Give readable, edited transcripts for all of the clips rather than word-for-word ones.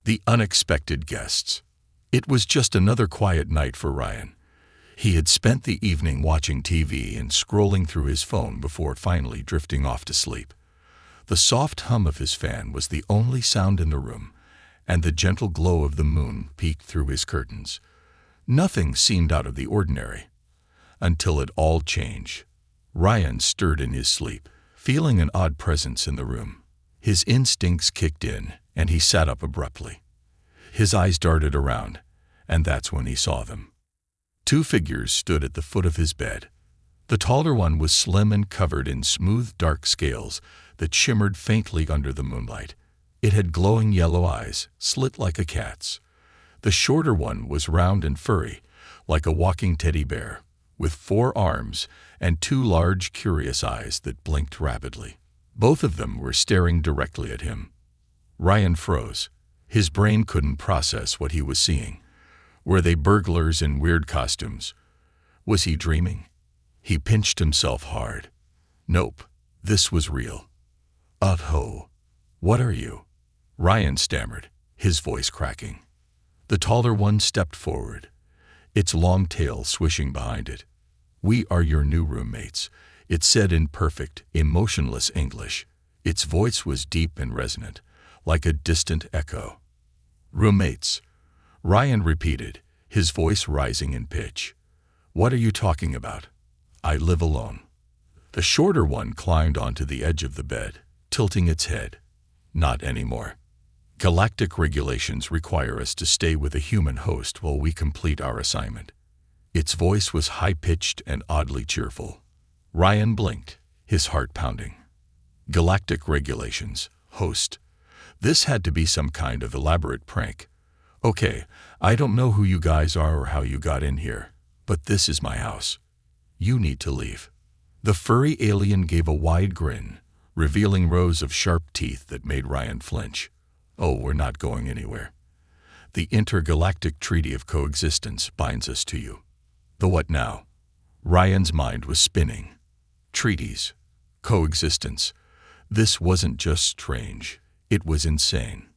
The unexpected guests. It was just another quiet night for Ryan. He had spent the evening watching TV and scrolling through his phone before finally drifting off to sleep. The soft hum of his fan was the only sound in the room, and the gentle glow of the moon peeked through his curtains. Nothing seemed out of the ordinary. Until it all changed. Ryan stirred in his sleep, feeling an odd presence in the room. His instincts kicked in, and he sat up abruptly. His eyes darted around, and that's when he saw them. Two figures stood at the foot of his bed. The taller one was slim and covered in smooth, dark scales that shimmered faintly under the moonlight. It had glowing yellow eyes, slit like a cat's. The shorter one was round and furry, like a walking teddy bear, with 4 arms and 2 large, curious eyes that blinked rapidly. Both of them were staring directly at him. Ryan froze. His brain couldn't process what he was seeing. Were they burglars in weird costumes? Was he dreaming? He pinched himself hard. Nope, this was real. "Oh, what are you?" Ryan stammered, his voice cracking. The taller one stepped forward, its long tail swishing behind it. "We are your new roommates," it said in perfect, emotionless English. Its voice was deep and resonant, like a distant echo. "Roommates," Ryan repeated, his voice rising in pitch. "What are you talking about? I live alone." The shorter one climbed onto the edge of the bed, tilting its head. "Not anymore. Galactic regulations require us to stay with a human host while we complete our assignment." Its voice was high-pitched and oddly cheerful. Ryan blinked, his heart pounding. Galactic regulations, host. This had to be some kind of elaborate prank. "Okay, I don't know who you guys are or how you got in here, but this is my house. You need to leave." The furry alien gave a wide grin, revealing rows of sharp teeth that made Ryan flinch. "Oh, we're not going anywhere. The Intergalactic Treaty of Coexistence binds us to you." The what now? Ryan's mind was spinning. Treaties. Coexistence. This wasn't just strange. It was insane.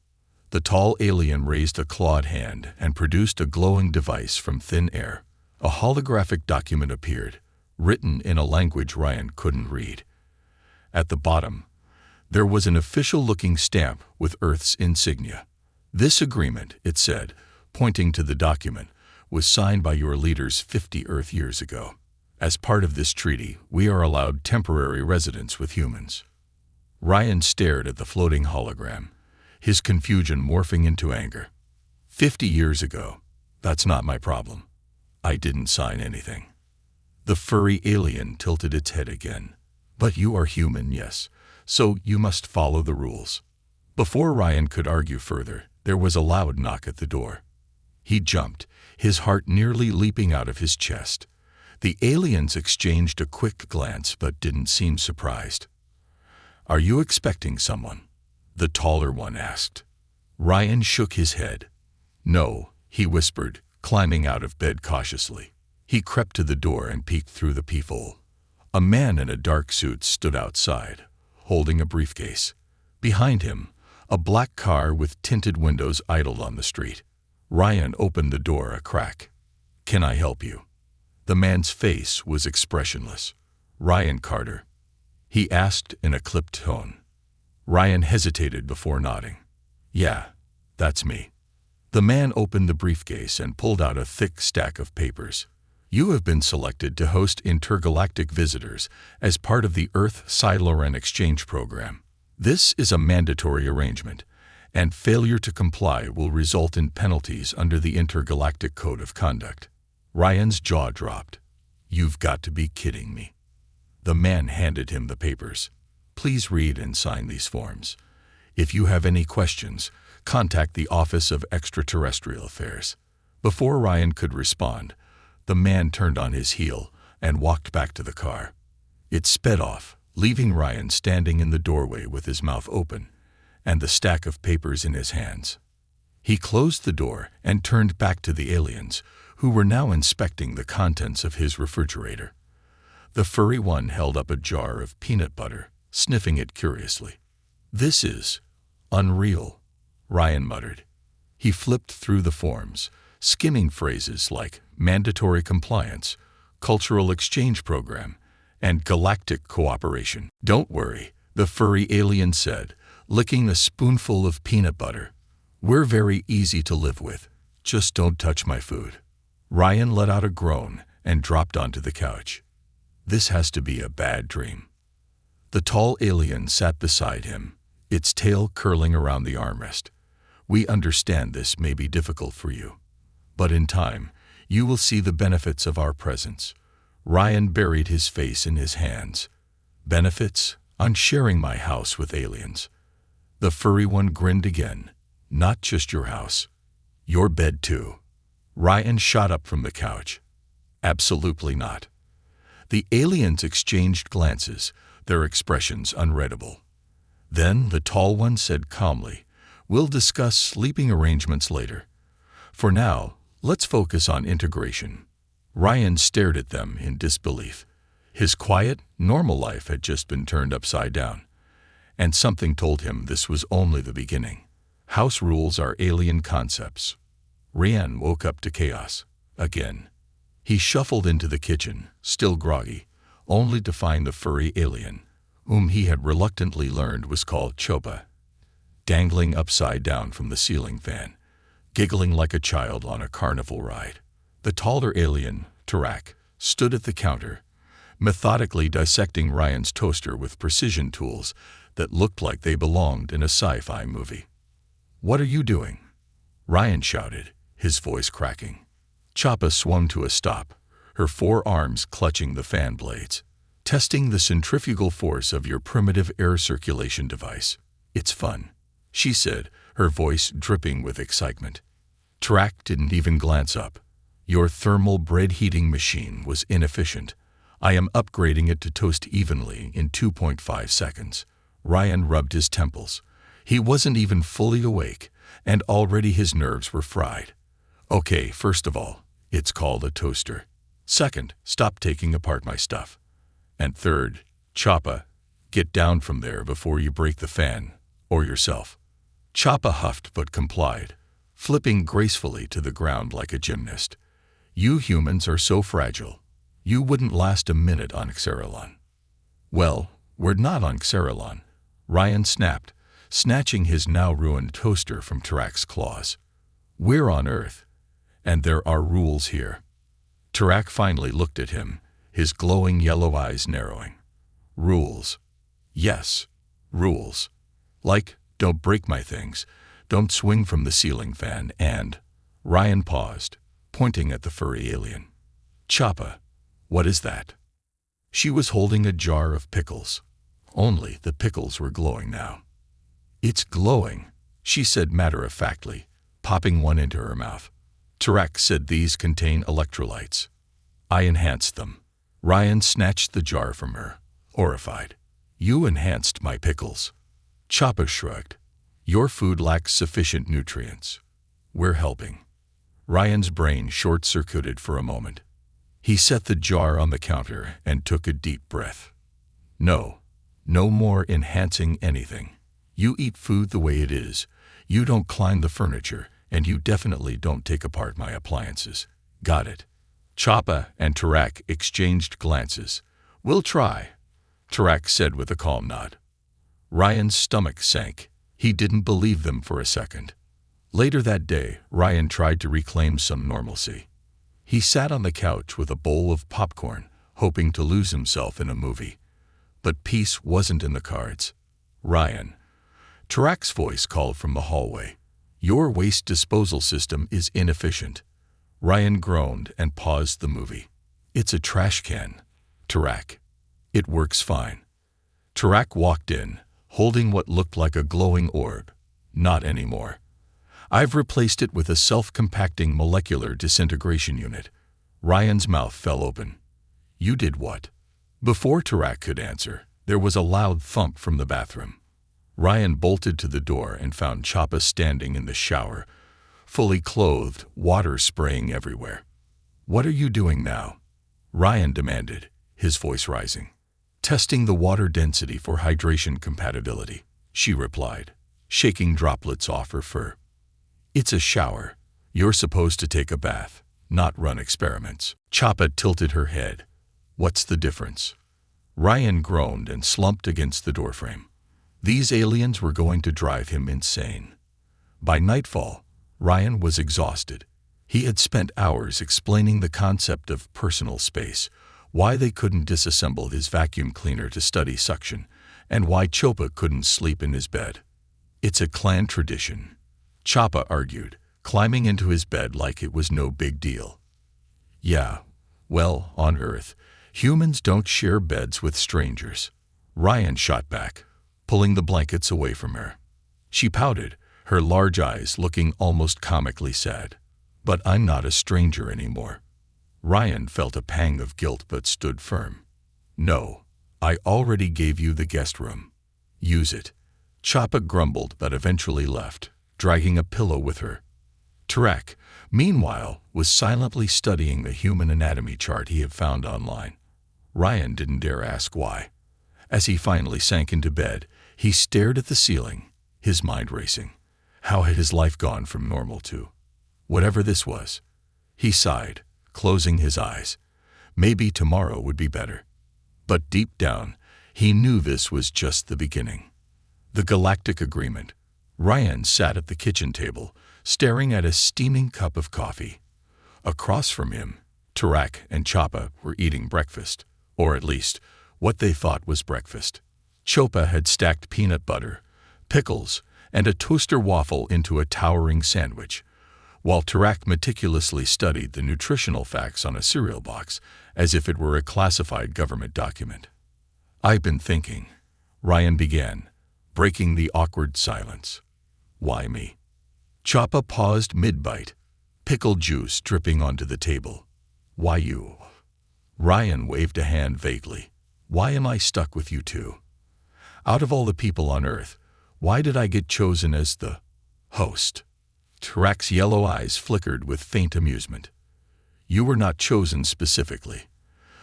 The tall alien raised a clawed hand and produced a glowing device from thin air. A holographic document appeared, written in a language Ryan couldn't read. At the bottom, there was an official-looking stamp with Earth's insignia. "This agreement," it said, pointing to the document, "was signed by your leaders 50 Earth years ago. As part of this treaty, we are allowed temporary residence with humans." Ryan stared at the floating hologram, his confusion morphing into anger. 50 years ago. That's not my problem. I didn't sign anything. The furry alien tilted its head again. "But you are human, yes. So you must follow the rules." Before Ryan could argue further, there was a loud knock at the door. He jumped, his heart nearly leaping out of his chest. The aliens exchanged a quick glance but didn't seem surprised. "Are you expecting someone?" the taller one asked. Ryan shook his head. "No," he whispered, climbing out of bed cautiously. He crept to the door and peeked through the peephole. A man in a dark suit stood outside, holding a briefcase. Behind him, a black car with tinted windows idled on the street. Ryan opened the door a crack. "Can I help you?" The man's face was expressionless. "Ryan Carter?" he asked in a clipped tone. Ryan hesitated before nodding. "Yeah, that's me." The man opened the briefcase and pulled out a thick stack of papers. "You have been selected to host intergalactic visitors as part of the Earth-Psi-Loren exchange program. This is a mandatory arrangement, and failure to comply will result in penalties under the Intergalactic Code of Conduct." Ryan's jaw dropped. "You've got to be kidding me." The man handed him the papers. "Please read and sign these forms. If you have any questions, contact the Office of Extraterrestrial Affairs." Before Ryan could respond, the man turned on his heel and walked back to the car. It sped off, leaving Ryan standing in the doorway with his mouth open and the stack of papers in his hands. He closed the door and turned back to the aliens, who were now inspecting the contents of his refrigerator. The furry one held up a jar of peanut butter, sniffing it curiously. "This is unreal," Ryan muttered. He flipped through the forms, skimming phrases like mandatory compliance, cultural exchange program, and galactic cooperation. "Don't worry," the furry alien said, licking a spoonful of peanut butter. "We're very easy to live with. Just don't touch my food." Ryan let out a groan and dropped onto the couch. This has to be a bad dream. The tall alien sat beside him, its tail curling around the armrest. "We understand this may be difficult for you, but in time, you will see the benefits of our presence." Ryan buried his face in his hands. "Benefits? I'm sharing my house with aliens." The furry one grinned again. "Not just your house. Your bed too." Ryan shot up from the couch. "Absolutely not." The aliens exchanged glances, their expressions unreadable. Then the tall one said calmly, "We'll discuss sleeping arrangements later. For now, let's focus on integration." Ryan stared at them in disbelief. His quiet, normal life had just been turned upside down, and something told him this was only the beginning. House rules are alien concepts. Ryan woke up to chaos again. He shuffled into the kitchen, still groggy, only to find the furry alien, whom he had reluctantly learned was called Chopa, dangling upside down from the ceiling fan, giggling like a child on a carnival ride. The taller alien, Tarak, stood at the counter, methodically dissecting Ryan's toaster with precision tools that looked like they belonged in a sci-fi movie. "What are you doing?" Ryan shouted, his voice cracking. Choppa swung to a stop, her forearms clutching the fan blades. "Testing the centrifugal force of your primitive air circulation device. It's fun," she said, her voice dripping with excitement. Tarak didn't even glance up. "Your thermal bread heating machine was inefficient. I am upgrading it to toast evenly in 2.5 seconds. Ryan rubbed his temples. He wasn't even fully awake, and already his nerves were fried. "Okay, first of all, it's called a toaster. Second, stop taking apart my stuff. And third, Choppa, get down from there before you break the fan, or yourself." Choppa huffed but complied, flipping gracefully to the ground like a gymnast. "You humans are so fragile. You wouldn't last a minute on Xeralon." "Well, we're not on Xeralon," Ryan snapped, snatching his now ruined toaster from Tarak's claws. "We're on Earth, and there are rules here." Tarak finally looked at him, his glowing yellow eyes narrowing. "Rules. Yes, rules. Like, don't break my things, don't swing from the ceiling fan, and—" Ryan paused, pointing at the furry alien. "Choppa, what is that?" She was holding a jar of pickles. Only the pickles were glowing now. "It's glowing," she said matter-of-factly, popping one into her mouth. Tarak said these contain electrolytes. "I enhanced them." Ryan snatched the jar from her, horrified. "You enhanced my pickles." Choppa shrugged. "Your food lacks sufficient nutrients. We're helping." Ryan's brain short-circuited for a moment. He set the jar on the counter and took a deep breath. "No, no more enhancing anything. You eat food the way it is. You don't climb the furniture, and you definitely don't take apart my appliances. Got it?" Choppa and Tarak exchanged glances. "We'll try," Tarak said with a calm nod. Ryan's stomach sank. He didn't believe them for a second. Later that day, Ryan tried to reclaim some normalcy. He sat on the couch with a bowl of popcorn, hoping to lose himself in a movie. But peace wasn't in the cards. "Ryan," Tarak's voice called from the hallway, "your waste disposal system is inefficient." Ryan groaned and paused the movie. "It's a trash can, Tarak. It works fine." Tarak walked in, holding what looked like a glowing orb. "Not anymore. I've replaced it with a self-compacting molecular disintegration unit." Ryan's mouth fell open. "You did what?" Before Tarak could answer, there was a loud thump from the bathroom. Ryan bolted to the door and found Choppa standing in the shower, fully clothed, water spraying everywhere. "What are you doing now?" Ryan demanded, his voice rising. "Testing the water density for hydration compatibility," she replied, shaking droplets off her fur. It's a shower. You're supposed to take a bath, not run experiments. Chapa tilted her head. What's the difference? Ryan groaned and slumped against the doorframe. These aliens were going to drive him insane. By nightfall, Ryan was exhausted. He had spent hours explaining the concept of personal space, why they couldn't disassemble his vacuum cleaner to study suction, and why Chopa couldn't sleep in his bed. It's a clan tradition, Chapa argued, climbing into his bed like it was no big deal. Yeah, well, on Earth, humans don't share beds with strangers. Ryan shot back, pulling the blankets away from her. She pouted, her large eyes looking almost comically sad. But I'm not a stranger anymore. Ryan felt a pang of guilt but stood firm. No, I already gave you the guest room. Use it. Chapa grumbled but eventually left, dragging a pillow with her. Tarak, meanwhile, was silently studying the human anatomy chart he had found online. Ryan didn't dare ask why. As he finally sank into bed, he stared at the ceiling, his mind racing. How had his life gone from normal to whatever this was? He sighed, closing his eyes. Maybe tomorrow would be better. But deep down, he knew this was just the beginning. The Galactic Agreement. Ryan sat at the kitchen table, staring at a steaming cup of coffee. Across from him, Tarak and Chapa were eating breakfast, or at least, what they thought was breakfast. Chopa had stacked peanut butter, pickles, and a toaster waffle into a towering sandwich, while Tarak meticulously studied the nutritional facts on a cereal box as if it were a classified government document. I've been thinking, Ryan began, breaking the awkward silence. Why me? Chapa paused mid-bite, pickle juice dripping onto the table. Why you? Ryan waved a hand vaguely. Why am I stuck with you two? Out of all the people on Earth, why did I get chosen as the host? Tarak's yellow eyes flickered with faint amusement. You were not chosen specifically.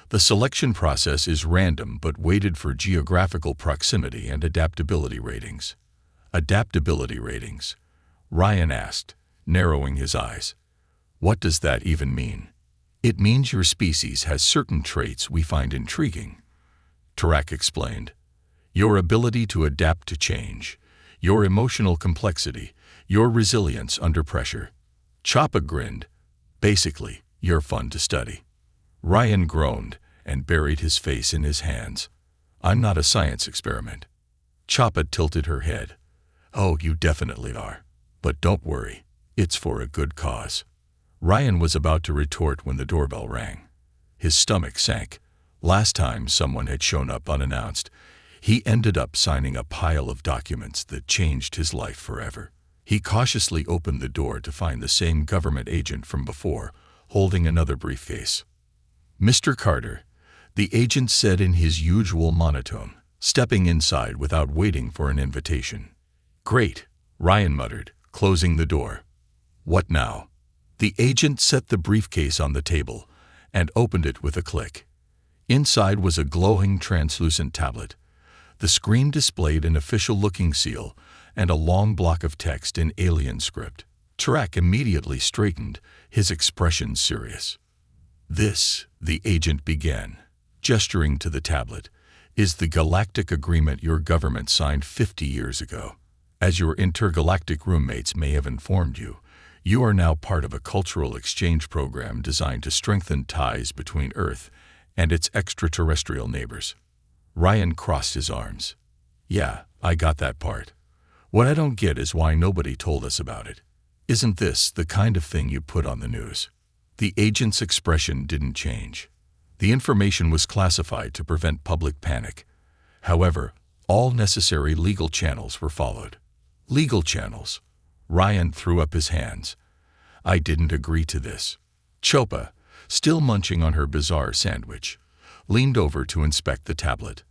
The selection process is random but weighted for geographical proximity and adaptability ratings. Adaptability ratings? Ryan asked, narrowing his eyes. What does that even mean? It means your species has certain traits we find intriguing. Tarak explained. Your ability to adapt to change, your emotional complexity, your resilience under pressure. Chapa grinned. Basically, you're fun to study. Ryan groaned and buried his face in his hands. I'm not a science experiment. Chapa tilted her head. Oh, you definitely are. But don't worry, it's for a good cause. Ryan was about to retort when the doorbell rang. His stomach sank. Last time someone had shown up unannounced, he ended up signing a pile of documents that changed his life forever. He cautiously opened the door to find the same government agent from before, holding another briefcase. Mr. Carter, the agent said in his usual monotone, stepping inside without waiting for an invitation. Great, Ryan muttered, closing the door. What now? The agent set the briefcase on the table and opened it with a click. Inside was a glowing translucent tablet. The screen displayed an official-looking seal and a long block of text in alien script. Tarak immediately straightened, his expression serious. This, the agent began, gesturing to the tablet, is the galactic agreement your government signed 50 years ago. As your intergalactic roommates may have informed you, you are now part of a cultural exchange program designed to strengthen ties between Earth and its extraterrestrial neighbors. Ryan crossed his arms. Yeah, I got that part. What I don't get is why nobody told us about it. Isn't this the kind of thing you put on the news? The agent's expression didn't change. The information was classified to prevent public panic. However, all necessary legal channels were followed. Legal channels? Ryan threw up his hands. I didn't agree to this. Chopa, still munching on her bizarre sandwich, leaned over to inspect the tablet.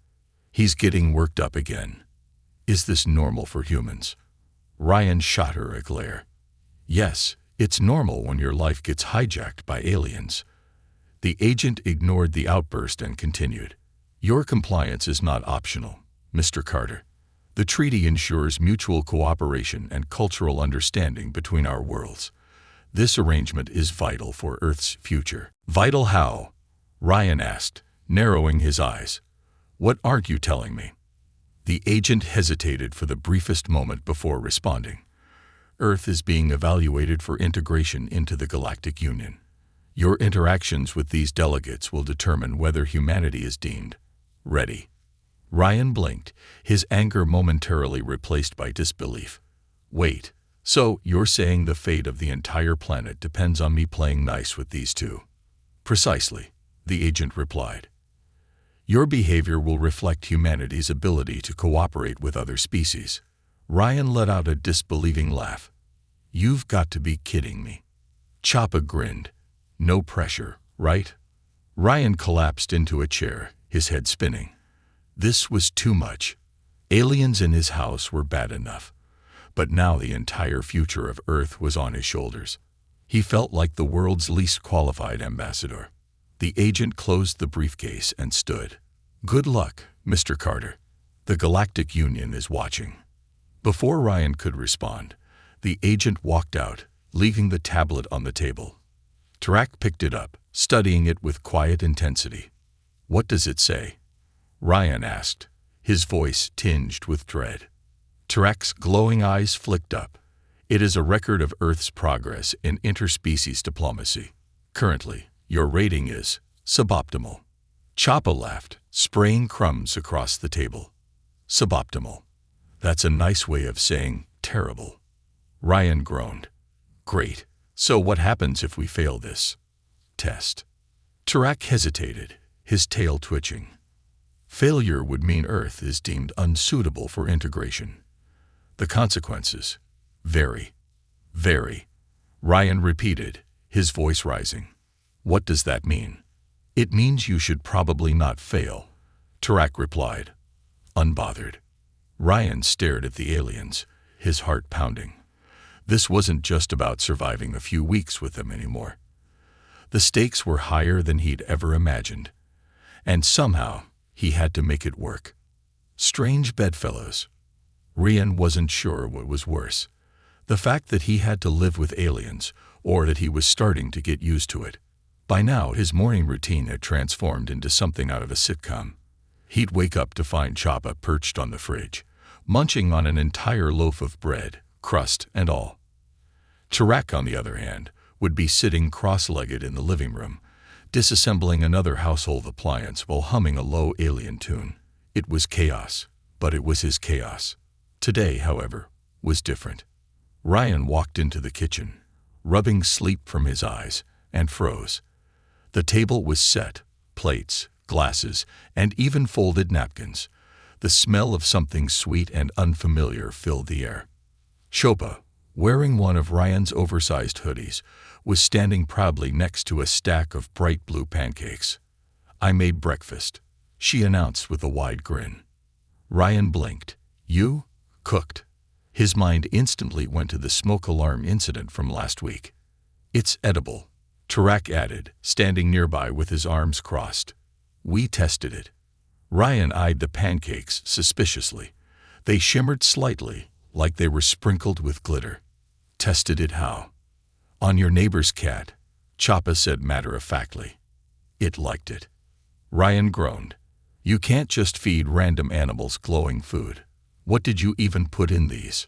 He's getting worked up again. Is this normal for humans? Ryan shot her a glare. Yes, it's normal when your life gets hijacked by aliens. The agent ignored the outburst and continued. Your compliance is not optional, Mr. Carter. The treaty ensures mutual cooperation and cultural understanding between our worlds. This arrangement is vital for Earth's future." "Vital how?" Ryan asked, narrowing his eyes. "What aren't you telling me?" The agent hesitated for the briefest moment before responding. "Earth is being evaluated for integration into the Galactic Union. Your interactions with these delegates will determine whether humanity is deemed ready." Ryan blinked, his anger momentarily replaced by disbelief. "Wait, so you're saying the fate of the entire planet depends on me playing nice with these two?" "Precisely," the agent replied. "Your behavior will reflect humanity's ability to cooperate with other species." Ryan let out a disbelieving laugh. "You've got to be kidding me." Choppa grinned. "No pressure, right?" Ryan collapsed into a chair, his head spinning. This was too much. Aliens in his house were bad enough, but now the entire future of Earth was on his shoulders. He felt like the world's least qualified ambassador. The agent closed the briefcase and stood. "Good luck, Mr. Carter. The Galactic Union is watching." Before Ryan could respond, the agent walked out, leaving the tablet on the table. Tarak picked it up, studying it with quiet intensity. "What does it say?" Ryan asked, his voice tinged with dread. Tarak's glowing eyes flicked up. "It is a record of Earth's progress in interspecies diplomacy. Currently, your rating is suboptimal." Choppa laughed, spraying crumbs across the table. "Suboptimal. That's a nice way of saying terrible." Ryan groaned. "Great. So what happens if we fail this test?" Tarak hesitated, his tail twitching. "Failure would mean Earth is deemed unsuitable for integration. The consequences very, very." Ryan repeated, his voice rising. "What does that mean?" "It means you should probably not fail," Tarak replied, unbothered. Ryan stared at the aliens, his heart pounding. This wasn't just about surviving a few weeks with them anymore. The stakes were higher than he'd ever imagined, and somehow he had to make it work. Strange bedfellows. Ryan wasn't sure what was worse, the fact that he had to live with aliens, or that he was starting to get used to it. By now, his morning routine had transformed into something out of a sitcom. He'd wake up to find Choppa perched on the fridge, munching on an entire loaf of bread, crust and all. Tarak, on the other hand, would be sitting cross-legged in the living room, disassembling another household appliance while humming a low alien tune. It was chaos, but it was his chaos. Today, however, was different. Ryan walked into the kitchen, rubbing sleep from his eyes, and froze. The table was set, plates, glasses, and even folded napkins. The smell of something sweet and unfamiliar filled the air. Choppa, wearing one of Ryan's oversized hoodies, was standing proudly next to a stack of bright blue pancakes. "I made breakfast," she announced with a wide grin. Ryan blinked. "You? Cooked?" His mind instantly went to the smoke alarm incident from last week. "It's edible," Tarak added, standing nearby with his arms crossed. "We tested it." Ryan eyed the pancakes suspiciously. They shimmered slightly, like they were sprinkled with glitter. "Tested it how?" "On your neighbor's cat," Choppa said matter-of-factly. "It liked it." Ryan groaned. "You can't just feed random animals glowing food. What did you even put in these?"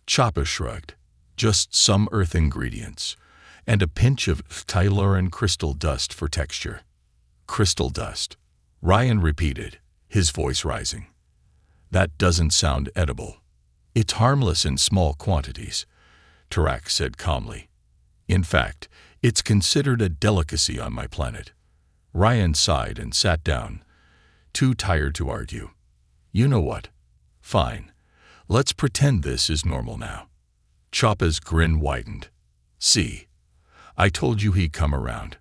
Choppa shrugged. "Just some earth ingredients, and a pinch of Tyloran crystal dust for texture." "Crystal dust," Ryan repeated, his voice rising. "That doesn't sound edible." "It's harmless in small quantities," Tarak said calmly. "In fact, it's considered a delicacy on my planet." Ryan sighed and sat down, too tired to argue. "You know what? Fine. Let's pretend this is normal now." Choppa's grin widened. "See, I told you he'd come around."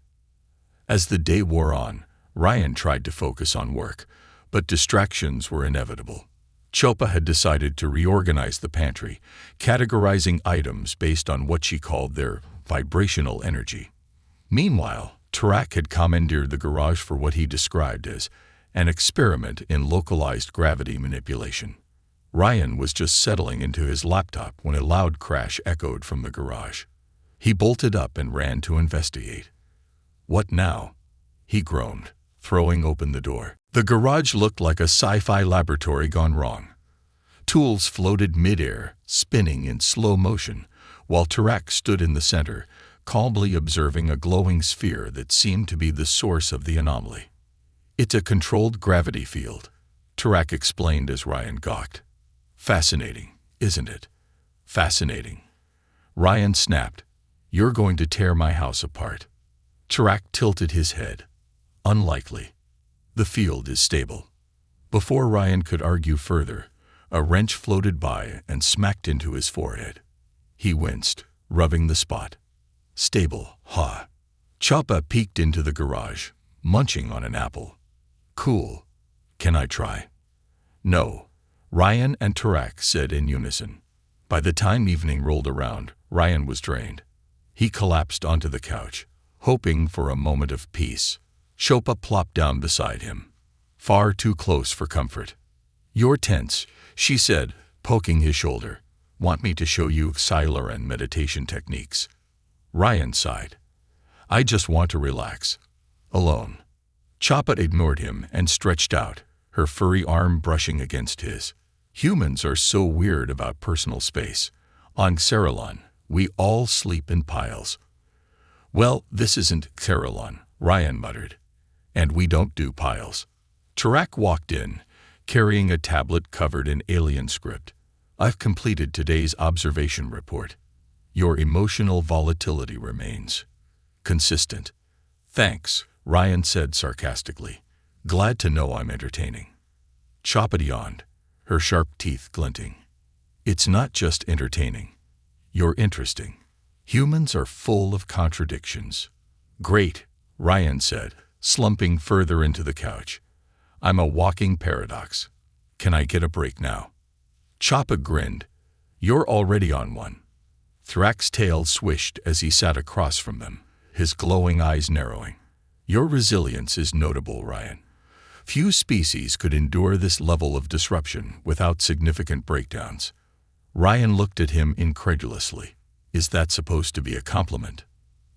As the day wore on, Ryan tried to focus on work, but distractions were inevitable. Choppa had decided to reorganize the pantry, categorizing items based on what she called their vibrational energy. Meanwhile, Tarak had commandeered the garage for what he described as an experiment in localized gravity manipulation. Ryan was just settling into his laptop when a loud crash echoed from the garage. He bolted up and ran to investigate. "What now?" he groaned, throwing open the door. The garage looked like a sci-fi laboratory gone wrong. Tools floated mid-air, spinning in slow motion, while Tarak stood in the center, calmly observing a glowing sphere that seemed to be the source of the anomaly. "It's a controlled gravity field," Tarak explained as Ryan gawked. "Fascinating, isn't it?" "Fascinating." Ryan snapped. "You're going to tear my house apart." Tarak tilted his head. "Unlikely. The field is stable." Before Ryan could argue further, a wrench floated by and smacked into his forehead. He winced, rubbing the spot. "Stable, huh?" Choppa peeked into the garage, munching on an apple. "Cool. Can I try?" "No," Ryan and Tarak said in unison. By the time evening rolled around, Ryan was drained. He collapsed onto the couch, hoping for a moment of peace. Choppa plopped down beside him, far too close for comfort. "You're tense," she said, poking his shoulder. "Want me to show you Xylar and meditation techniques?" Ryan sighed. "I just want to relax. Alone." Choppa ignored him and stretched out, her furry arm brushing against his. "Humans are so weird about personal space. On Xeralon, we all sleep in piles." "Well, this isn't Xeralon," Ryan muttered. "And we don't do piles." Tarak walked in, carrying a tablet covered in alien script. "I've completed today's observation report. Your emotional volatility remains consistent." "Thanks," Ryan said sarcastically. "Glad to know I'm entertaining." Choppa yawned, her sharp teeth glinting. "It's not just entertaining. You're interesting. Humans are full of contradictions." "Great," Ryan said, slumping further into the couch. "I'm a walking paradox. Can I get a break now?" Choppa grinned. "You're already on one." Thrak's tail swished as he sat across from them, his glowing eyes narrowing. "Your resilience is notable, Ryan. Few species could endure this level of disruption without significant breakdowns." Ryan looked at him incredulously. "Is that supposed to be a compliment?"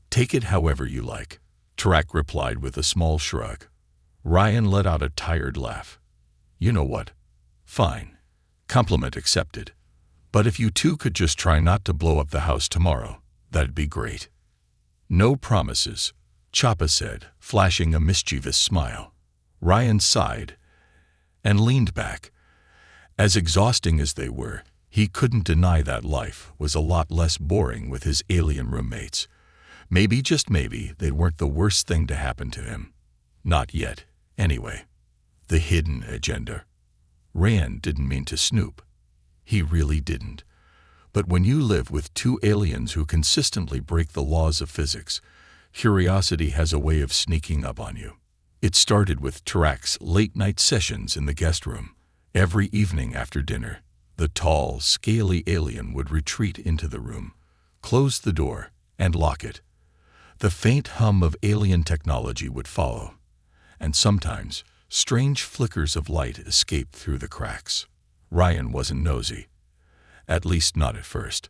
"Take it however you like," Tarak replied with a small shrug. Ryan let out a tired laugh. "You know what? Fine. Compliment accepted. But if you two could just try not to blow up the house tomorrow, that'd be great." "No promises," Choppa said, flashing a mischievous smile. Ryan sighed and leaned back. As exhausting as they were, he couldn't deny that life was a lot less boring with his alien roommates. Maybe, just maybe, they weren't the worst thing to happen to him. Not yet, anyway. The hidden agenda. Rand didn't mean to snoop. He really didn't. But when you live with two aliens who consistently break the laws of physics, curiosity has a way of sneaking up on you. It started with Tarak's late-night sessions in the guest room. Every evening after dinner, the tall, scaly alien would retreat into the room, close the door, and lock it. The faint hum of alien technology would follow, and sometimes strange flickers of light escaped through the cracks. Ryan wasn't nosy. At least not at first.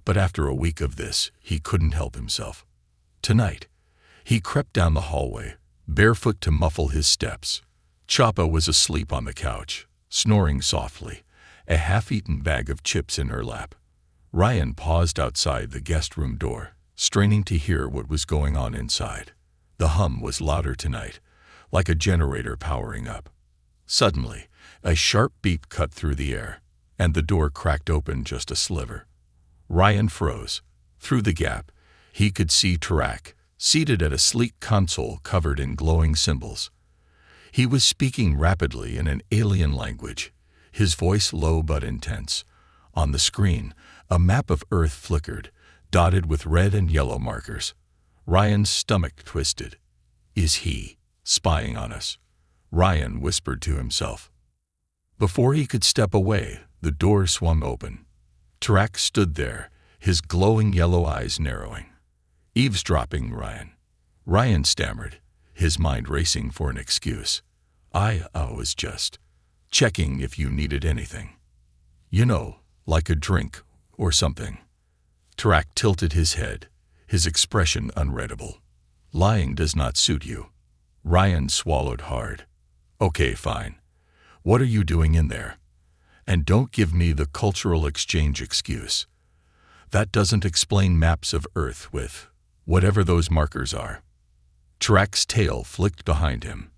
But after a week of this, he couldn't help himself. Tonight, he crept down the hallway, barefoot to muffle his steps. Choppa was asleep on the couch, snoring softly, a half-eaten bag of chips in her lap. Ryan paused outside the guest room door, straining to hear what was going on inside. The hum was louder tonight, like a generator powering up. Suddenly, a sharp beep cut through the air, and the door cracked open just a sliver. Ryan froze. Through the gap, he could see Tarak, seated at a sleek console covered in glowing symbols. He was speaking rapidly in an alien language, his voice low but intense. On the screen, a map of Earth flickered, dotted with red and yellow markers. Ryan's stomach twisted. "Is he spying on us?" Ryan whispered to himself. Before he could step away, the door swung open. Tarak stood there, his glowing yellow eyes narrowing. "Eavesdropping, Ryan." Ryan stammered, his mind racing for an excuse. I was just checking if you needed anything." You know, like a drink or something. Tarak tilted his head, his expression unreadable. Lying does not suit you. Ryan swallowed hard. Okay, fine. What are you doing in there? And don't give me the cultural exchange excuse. That doesn't explain maps of Earth with whatever those markers are. Tarak's tail flicked behind him.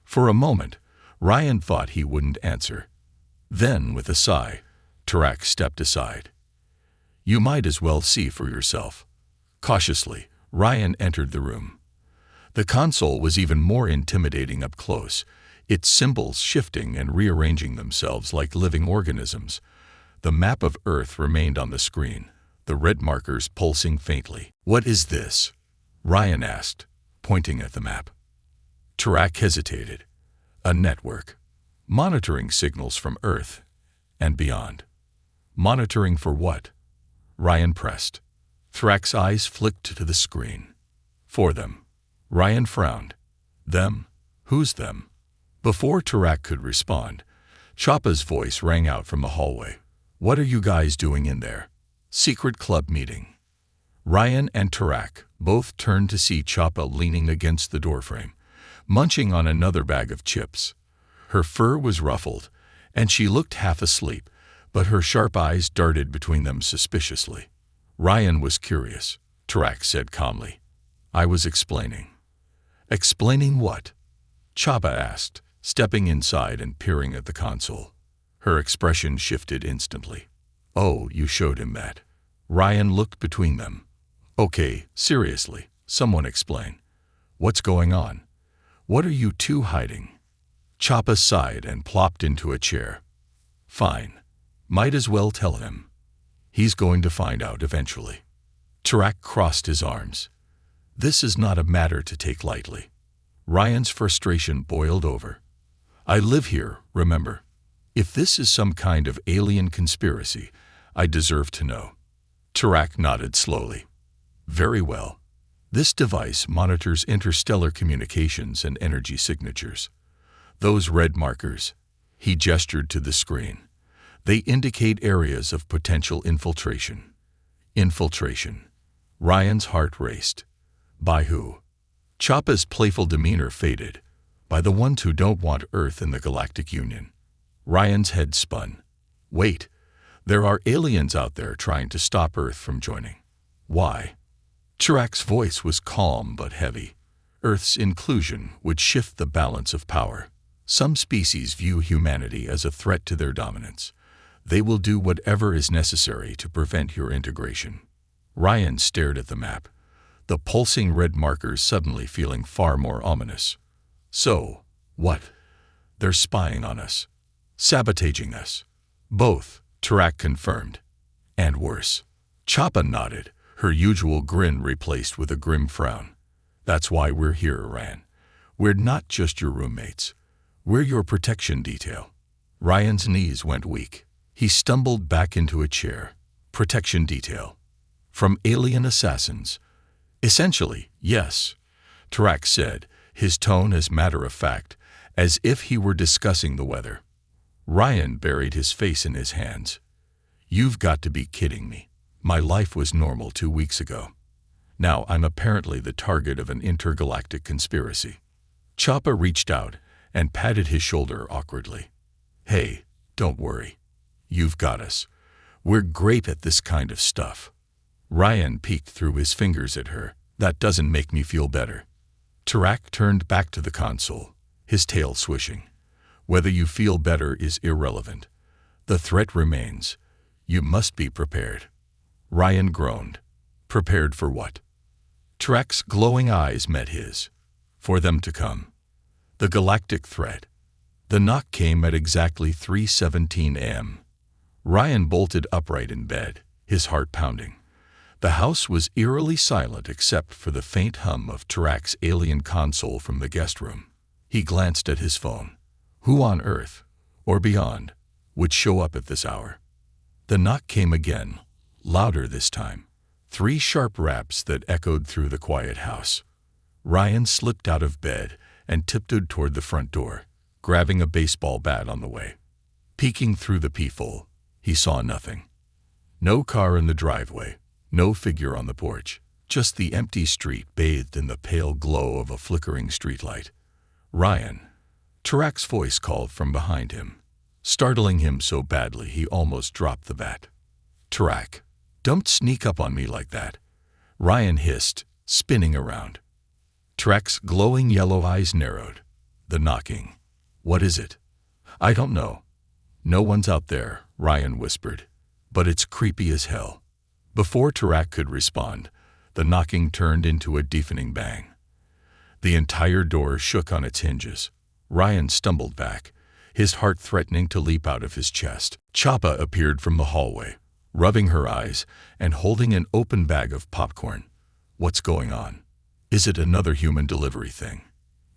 For a moment, Ryan thought he wouldn't answer. Then, with a sigh, Tarak stepped aside. You might as well see for yourself. Cautiously, Ryan entered the room. The console was even more intimidating up close, its symbols shifting and rearranging themselves like living organisms. The map of Earth remained on the screen, the red markers pulsing faintly. What is this? Ryan asked, pointing at the map. Tarak hesitated. A network, monitoring signals from Earth and beyond. Monitoring for what? Ryan pressed. Tarak's eyes flicked to the screen. For them. Ryan frowned. Them? Who's them? Before Tarak could respond, Choppa's voice rang out from the hallway. What are you guys doing in there? Secret club meeting. Ryan and Tarak both turned to see Choppa leaning against the doorframe, munching on another bag of chips. Her fur was ruffled, and she looked half asleep, but her sharp eyes darted between them suspiciously. Ryan was curious. Tarak said calmly. I was explaining. Explaining what? Choppa asked, stepping inside and peering at the console. Her expression shifted instantly. Oh, you showed him that. Ryan looked between them. Okay, seriously, someone explain. What's going on? What are you two hiding? Choppa sighed and plopped into a chair. Fine. Might as well tell him. He's going to find out eventually. Tarak crossed his arms. This is not a matter to take lightly. Ryan's frustration boiled over. I live here, remember? If this is some kind of alien conspiracy, I deserve to know. Tarak nodded slowly. Very well. This device monitors interstellar communications and energy signatures. Those red markers, he gestured to the screen. They indicate areas of potential infiltration. Infiltration. Ryan's heart raced. By who? Choppa's playful demeanor faded. By the ones who don't want Earth in the Galactic Union. Ryan's head spun. Wait, there are aliens out there trying to stop Earth from joining. Why? Tarak's voice was calm but heavy. Earth's inclusion would shift the balance of power. Some species view humanity as a threat to their dominance. They will do whatever is necessary to prevent your integration. Ryan stared at the map, the pulsing red markers suddenly feeling far more ominous. So, what? They're spying on us. Sabotaging us. Both, Tarak confirmed. And worse. Choppa nodded, her usual grin replaced with a grim frown. That's why we're here, Ryan. We're not just your roommates. We're your protection detail. Ryan's knees went weak. He stumbled back into a chair. Protection detail. From alien assassins. Essentially, yes, Tarak said, his tone as matter-of-fact, as if he were discussing the weather. Ryan buried his face in his hands. You've got to be kidding me. My life was normal 2 weeks ago. Now I'm apparently the target of an intergalactic conspiracy. Choppa reached out and patted his shoulder awkwardly. Hey, don't worry. You've got us. We're great at this kind of stuff. Ryan peeked through his fingers at her. That doesn't make me feel better. Tarak turned back to the console, his tail swishing. Whether you feel better is irrelevant. The threat remains. You must be prepared. Ryan groaned. Prepared for what? Tarak's glowing eyes met his. For them to come. The galactic threat. The knock came at exactly 3:17 a.m. Ryan bolted upright in bed, his heart pounding. The house was eerily silent except for the faint hum of Tarak's alien console from the guest room. He glanced at his phone. Who on Earth, or beyond, would show up at this hour? The knock came again, louder this time. 3 sharp raps that echoed through the quiet house. Ryan slipped out of bed and tiptoed toward the front door, grabbing a baseball bat on the way. Peeking through the peephole, He saw nothing. No car in the driveway, no figure on the porch, just the empty street bathed in the pale glow of a flickering streetlight. "Ryan," Tarak's voice called from behind him, startling him so badly he almost dropped the bat. "Tarak, don't sneak up on me like that," Ryan hissed, spinning around. Tarak's glowing yellow eyes narrowed. "The knocking. What is it?" "I don't know. No one's out there," Ryan whispered. "But it's creepy as hell." Before Tarak could respond, the knocking turned into a deafening bang. The entire door shook on its hinges. Ryan stumbled back, his heart threatening to leap out of his chest. Chapa appeared from the hallway, rubbing her eyes and holding an open bag of popcorn. "What's going on? Is it another human delivery thing?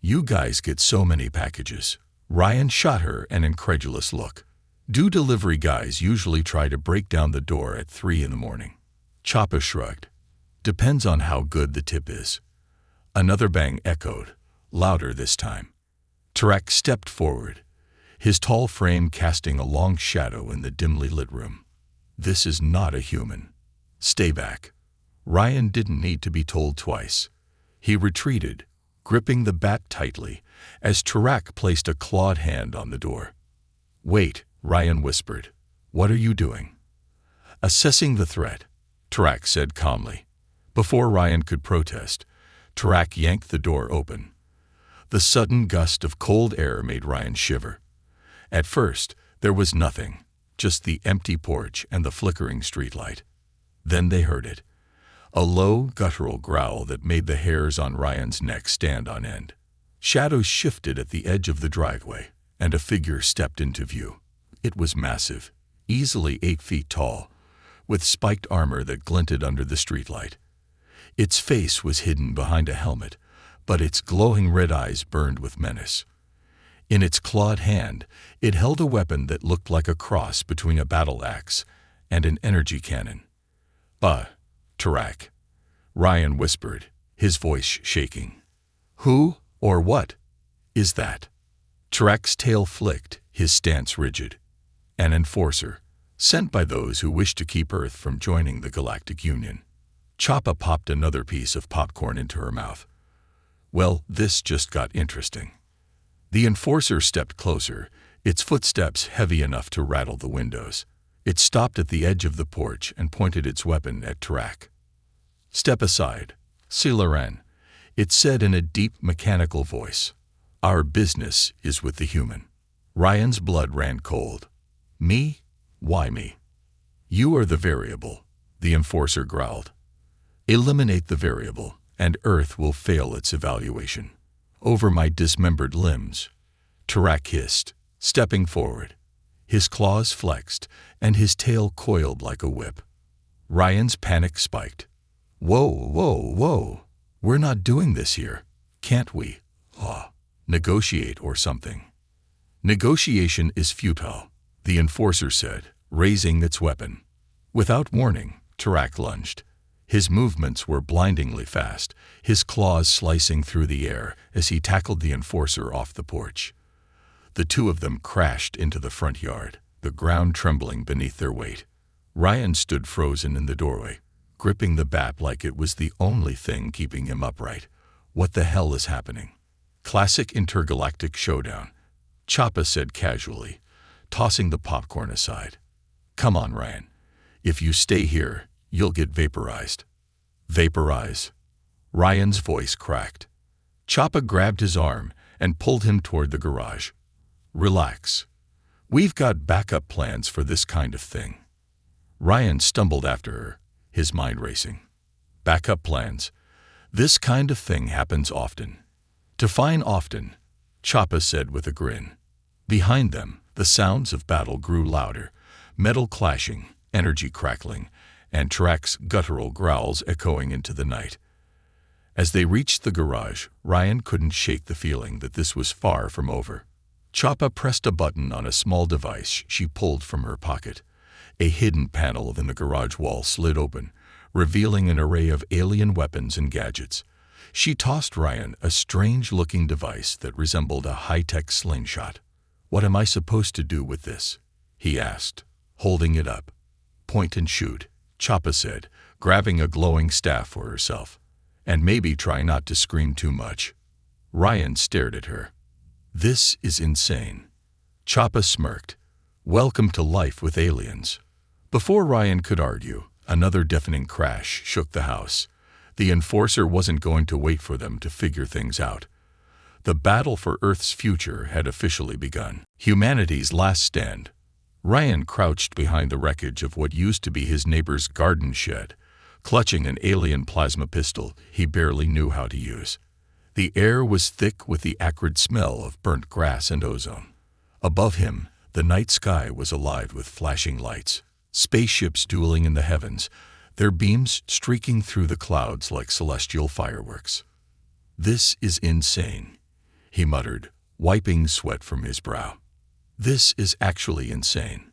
You guys get so many packages." Ryan shot her an incredulous look. "Do delivery guys usually try to break down the door at 3 in the morning?" Chapa shrugged. "Depends on how good the tip is." Another bang echoed, louder this time. Tarak stepped forward, his tall frame casting a long shadow in the dimly lit room. "This is not a human. Stay back." Ryan didn't need to be told twice. He retreated, gripping the bat tightly, as Tarak placed a clawed hand on the door. "Wait," Ryan whispered. "What are you doing?" "Assessing the threat," Tarak said calmly. Before Ryan could protest, Tarak yanked the door open. The sudden gust of cold air made Ryan shiver. At first, there was nothing, just the empty porch and the flickering streetlight. Then they heard it. A low, guttural growl that made the hairs on Ryan's neck stand on end. Shadows shifted at the edge of the driveway, and a figure stepped into view. It was massive, easily 8 feet tall, with spiked armor that glinted under the streetlight. Its face was hidden behind a helmet, but its glowing red eyes burned with menace. In its clawed hand, it held a weapon that looked like a cross between a battle axe and an energy cannon. Tarak," Ryan whispered, his voice shaking. "Who or what is that?" Tarak's tail flicked, his stance rigid. "An enforcer, sent by those who wish to keep Earth from joining the Galactic Union." Chapa popped another piece of popcorn into her mouth. "Well, this just got interesting." The enforcer stepped closer, its footsteps heavy enough to rattle the windows. It stopped at the edge of the porch and pointed its weapon at Tarak. "Step aside, Silaran," it said in a deep mechanical voice. "Our business is with the human." Ryan's blood ran cold. "Me? Why me?" "You are the variable," the enforcer growled. "Eliminate the variable, and Earth will fail its evaluation." "Over my dismembered limbs," Tarak hissed, stepping forward. His claws flexed, and his tail coiled like a whip. Ryan's panic spiked. "Whoa, whoa, whoa. We're not doing this here. Can't we? Negotiate or something." "Negotiation is futile," the enforcer said, raising its weapon. Without warning, Tarak lunged. His movements were blindingly fast, his claws slicing through the air as he tackled the enforcer off the porch. The two of them crashed into the front yard, the ground trembling beneath their weight. Ryan stood frozen in the doorway, gripping the bat like it was the only thing keeping him upright. "What the hell is happening?" "Classic intergalactic showdown," Chapa said casually, tossing the popcorn aside. "Come on, Ryan. If you stay here, you'll get vaporized." "Vaporize?" Ryan's voice cracked. Chapa grabbed his arm and pulled him toward the garage. "Relax. We've got backup plans for this kind of thing." Ryan stumbled after her, his mind racing. "Backup plans? This kind of thing happens often." "Define often," Chapa said with a grin. Behind them, the sounds of battle grew louder, metal clashing, energy crackling, and Tarak's guttural growls echoing into the night. As they reached the garage, Ryan couldn't shake the feeling that this was far from over. Chapa pressed a button on a small device she pulled from her pocket. A hidden panel in the garage wall slid open, revealing an array of alien weapons and gadgets. She tossed Ryan a strange-looking device that resembled a high-tech slingshot. "What am I supposed to do with this?" he asked, holding it up. Point and shoot, Choppa said, grabbing a glowing staff for herself. And maybe try not to scream too much. Ryan stared at her. This is insane. Choppa smirked. Welcome to life with aliens. Before Ryan could argue, another deafening crash shook the house. The Enforcer wasn't going to wait for them to figure things out. The battle for Earth's future had officially begun. Humanity's last stand. Ryan crouched behind the wreckage of what used to be his neighbor's garden shed, clutching an alien plasma pistol he barely knew how to use. The air was thick with the acrid smell of burnt grass and ozone. Above him, the night sky was alive with flashing lights, spaceships dueling in the heavens, their beams streaking through the clouds like celestial fireworks. This is insane, he muttered, wiping sweat from his brow. This is actually insane.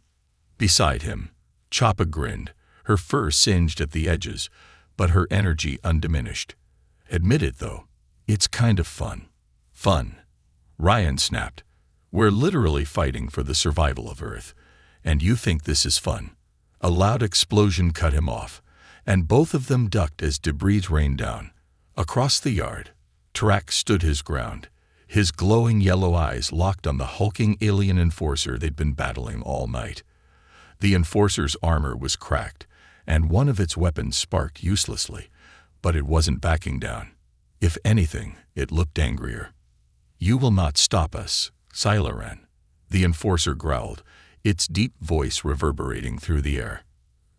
Beside him, Choppa grinned, her fur singed at the edges, but her energy undiminished. Admit it, though, it's kind of fun. Fun, Ryan snapped. We're literally fighting for the survival of Earth, and you think this is fun? A loud explosion cut him off, and both of them ducked as debris rained down. Across the yard, Tarak stood his ground, his glowing yellow eyes locked on the hulking alien Enforcer they'd been battling all night. The Enforcer's armor was cracked, and one of its weapons sparked uselessly, but it wasn't backing down. If anything, it looked angrier. You will not stop us, Silaran, the Enforcer growled, its deep voice reverberating through the air.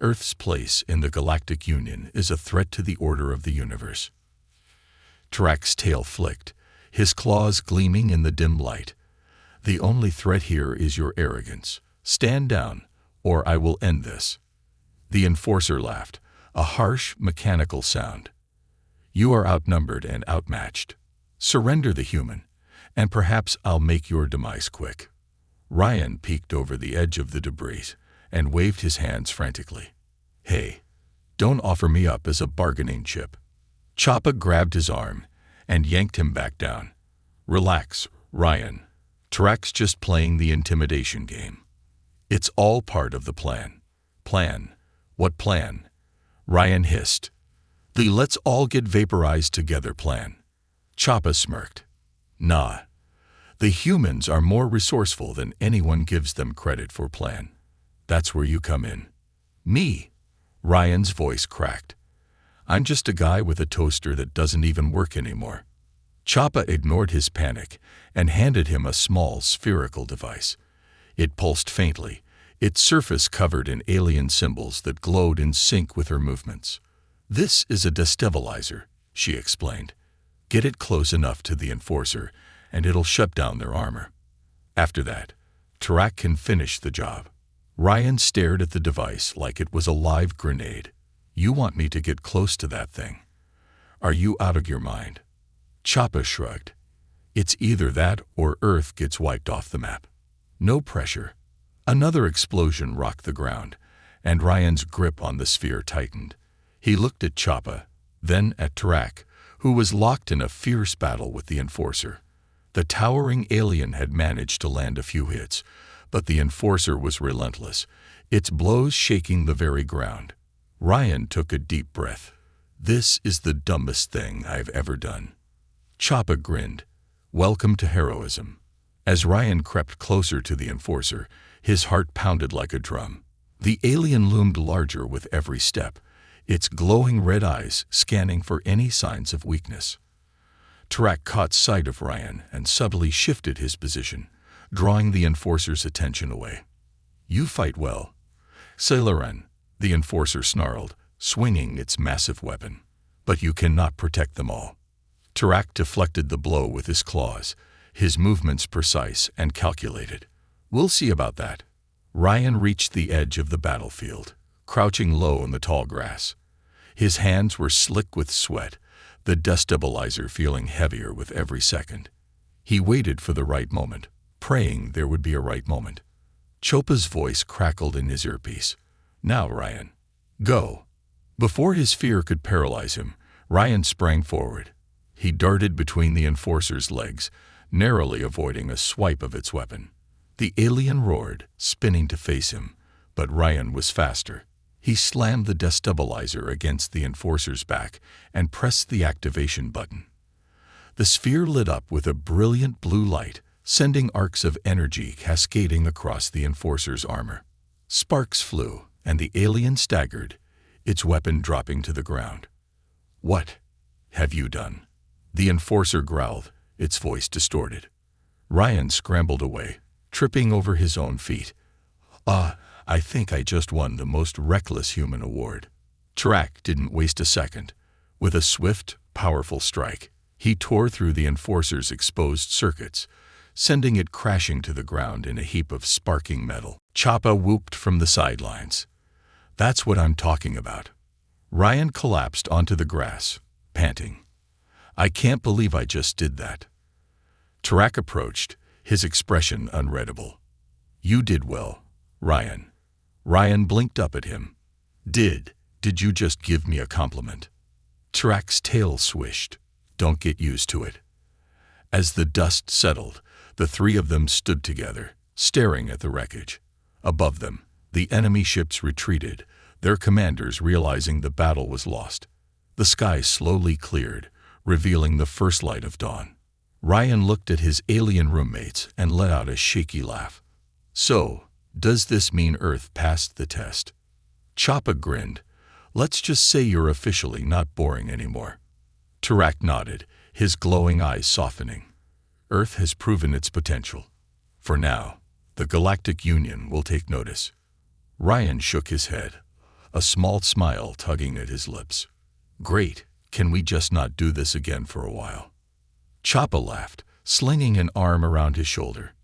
Earth's place in the Galactic Union is a threat to the order of the universe. Tarak's tail flicked, his claws gleaming in the dim light. The only threat here is your arrogance. Stand down, or I will end this. The Enforcer laughed, a harsh, mechanical sound. You are outnumbered and outmatched. Surrender the human, and perhaps I'll make your demise quick. Ryan peeked over the edge of the debris and waved his hands frantically. Hey, don't offer me up as a bargaining chip. Choppa grabbed his arm and yanked him back down. Relax, Ryan. Tarak's just playing the intimidation game. It's all part of the plan. Plan? What plan? Ryan hissed. The let's all get vaporized together plan. Choppa smirked. Nah. The humans are more resourceful than anyone gives them credit for plan. That's where you come in. Me? Ryan's voice cracked. I'm just a guy with a toaster that doesn't even work anymore. Choppa ignored his panic and handed him a small spherical device. It pulsed faintly, its surface covered in alien symbols that glowed in sync with her movements. This is a destabilizer, she explained. Get it close enough to the Enforcer, and it'll shut down their armor. After that, Tarak can finish the job. Ryan stared at the device like it was a live grenade. You want me to get close to that thing? Are you out of your mind? Choppa shrugged. It's either that or Earth gets wiped off the map. No pressure. Another explosion rocked the ground, and Ryan's grip on the sphere tightened. He looked at Choppa, then at Tarak, who was locked in a fierce battle with the Enforcer. The towering alien had managed to land a few hits, but the Enforcer was relentless, its blows shaking the very ground. Ryan took a deep breath. This is the dumbest thing I've ever done. Choppa grinned. Welcome to heroism. As Ryan crept closer to the Enforcer, his heart pounded like a drum. The alien loomed larger with every step, its glowing red eyes scanning for any signs of weakness. Tarak caught sight of Ryan and subtly shifted his position, drawing the Enforcer's attention away. You fight well. Silaran, the Enforcer snarled, swinging its massive weapon. But you cannot protect them all. Tarak deflected the blow with his claws, his movements precise and calculated. We'll see about that. Ryan reached the edge of the battlefield, crouching low in the tall grass. His hands were slick with sweat, the destabilizer feeling heavier with every second. He waited for the right moment, praying there would be a right moment. Choppa's voice crackled in his earpiece. Now, Ryan. Go. Before his fear could paralyze him, Ryan sprang forward. He darted between the Enforcer's legs, narrowly avoiding a swipe of its weapon. The alien roared, spinning to face him, But Ryan was faster. He slammed the destabilizer against the Enforcer's back and pressed the activation button. The sphere lit up with a brilliant blue light, sending arcs of energy cascading across the Enforcer's armor. Sparks flew, and the alien staggered, its weapon dropping to the ground. "What have you done?" the Enforcer growled, its voice distorted. Ryan scrambled away, tripping over his own feet. I think I just won the most reckless human award." Tarak didn't waste a second. With a swift, powerful strike, he tore through the Enforcer's exposed circuits, sending it crashing to the ground in a heap of sparking metal. Choppa whooped from the sidelines. "That's what I'm talking about." Ryan collapsed onto the grass, panting. "I can't believe I just did that." Tarak approached, his expression unreadable. "You did well, Ryan." Ryan blinked up at him. Did you just give me a compliment?" Tarak's tail swished. "Don't get used to it." As the dust settled, the three of them stood together, staring at the wreckage. Above them, the enemy ships retreated, their commanders realizing the battle was lost. The sky slowly cleared, revealing the first light of dawn. Ryan looked at his alien roommates and let out a shaky laugh. "So, does this mean Earth passed the test?" Choppa grinned. "Let's just say you're officially not boring anymore." Tarak nodded, his glowing eyes softening. "Earth has proven its potential. For now, the Galactic Union will take notice." Ryan shook his head, a small smile tugging at his lips. "Great, can we just not do this again for a while?" Choppa laughed, slinging an arm around his shoulder.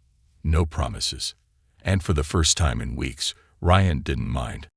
"No promises." And for the first time in weeks, Ryan didn't mind.